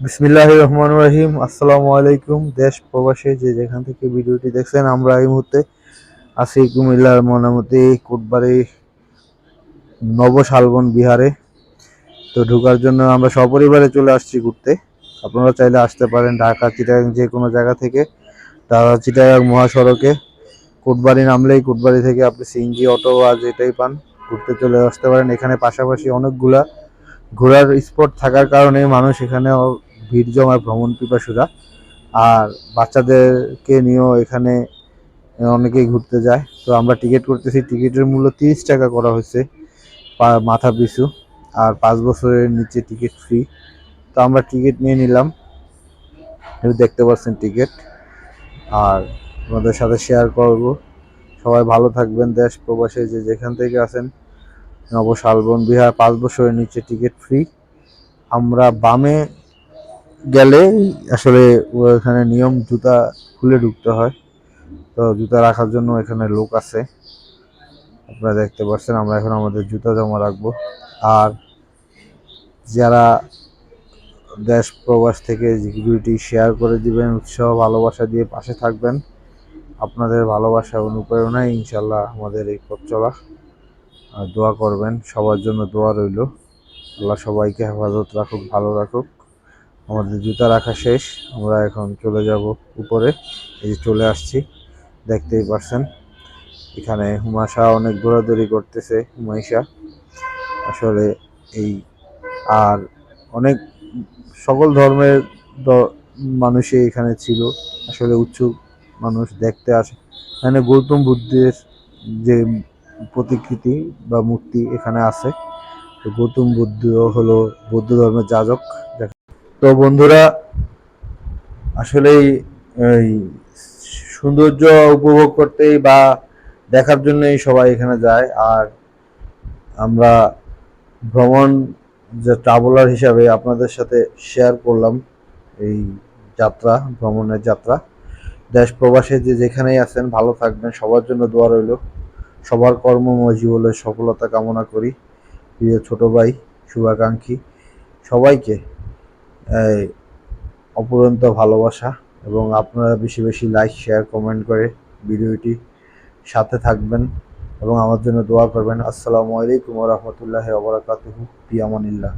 বিসমিল্লাহির রহমানির রহিম। আসসালামু আলাইকুম। দেশ প্রবাসী যে যেখান থেকে ভিডিওটি দেখছেন, আমরা এই মুহূর্তে আছি কুমিল্লার ময়নামতি কোটবাড়ি নবশালবন বিহারে। তো ঢোকার জন্য আমরা সপরিবারে চলে আসছি ঘুরতে। আপনারা চাইলে আসতে পারেন ঢাকা চিটাগাং যে কোনো জায়গা থেকে। ঢাকা চিটাগাং মহাসড়কে কোটবাড়ি নামলেই কোটবাড়ি থেকে আপনি সিএনজি অটো আর যেটাই পান ঘুরতে চলে আসতে পারেন। এখানে পাশাপাশি অনেকগুলা ঘোরার স্পট থাকার কারণে মানুষ এখানে ভিড় জমায়, ভ্রমণ পিপাসুরা। আর বাচ্চাদেরকে নিয়েও এখানে অনেকেই ঘুরতে যায়। তো আমরা টিকিট করতেছি, টিকিটের মূল্য 30 টাকা করা হয়েছে মাথা পিছু। আর 5 বছরের নিচে টিকিট ফ্রি। তো আমরা টিকিট নিয়ে নিলাম, দেখতে পাচ্ছেন টিকিট। আর আপনাদের সাথে শেয়ার করব। সবাই ভালো থাকবেন। দেশ প্রবাসী যে যেখান থেকে আছেন, নবশালবন বিহার 5 বছরের নিচে টিকিট ফ্রি। আমরা বামে গেলে আসলে ওখানে নিয়ম জুতা খুলে ঢুকতে হয়। তো জুতা রাখার জন্য এখানে লোক আছে, আপনারা দেখতে পাচ্ছেন। আমরা এখন আমাদের জুতা জমা রাখবো। আর যারা দেশ প্রবাস থেকে ভিডিওটি শেয়ার করে দিবেন, উৎসাহ ভালোবাসা দিয়ে পাশে থাকবেন। আপনাদের ভালোবাসা অনুপ্রেরণায় ইনশাল্লাহ আমাদের এই পথ চলা। আর দোয়া করবেন, সবার জন্য দোয়া রইল। আল্লাহ সবাইকে হেফাজত রাখুক, ভালো রাখুক। আমাদের জুতা রাখা শেষ, আমরা এখন চলে যাব উপরে। এই যে চলে আসছি, দেখতেই পারছেন। এখানে হুমাশা অনেক দৌড়াদৌড়ি করতেছে, হুমাইশা আসলে এই। আর অনেক সকল ধর্মের মানুষই এখানে ছিল, আসলে উৎসুক মানুষ দেখতে আসে। এখানে গৌতম বুদ্ধের যে প্রতিকৃতি বা মূর্তি এখানে আছে। তো গৌতম বুদ্ধ হলো বৌদ্ধ ধর্মের যাজক। তো বন্ধুরা, আসলেই এই সৌন্দর্য উপভোগ করতেই বা দেখার জন্যই সবাই এখানে যায়। আর আমরা ভ্রমণ যে ট্রাভেলার হিসাবে আপনাদের সাথে শেয়ার করলাম এই যাত্রা, ভ্রমণের যাত্রা। দেশ প্রবাসে যে যেখানেই আছেন ভালো থাকবেন, সবার জন্য দোয়া রইল। সবার কর্মময় জীবনের সফলতা কামনা করি। প্রিয় ছোট ভাই, শুভাকাঙ্ক্ষী সবাইকে অপরন্ত ভালোবাসা। এবং আপনারা বেশি বেশি লাইক, শেয়ার, কমেন্ট করে ভিডিওটি সাথে থাকবেন এবং আমার জন্য দোয়া করবেন। আসসালামু আলাইকুম ওয়া রাহমাতুল্লাহি ওয়া বারাকাতুহু। ফি আমানিল্লাহ।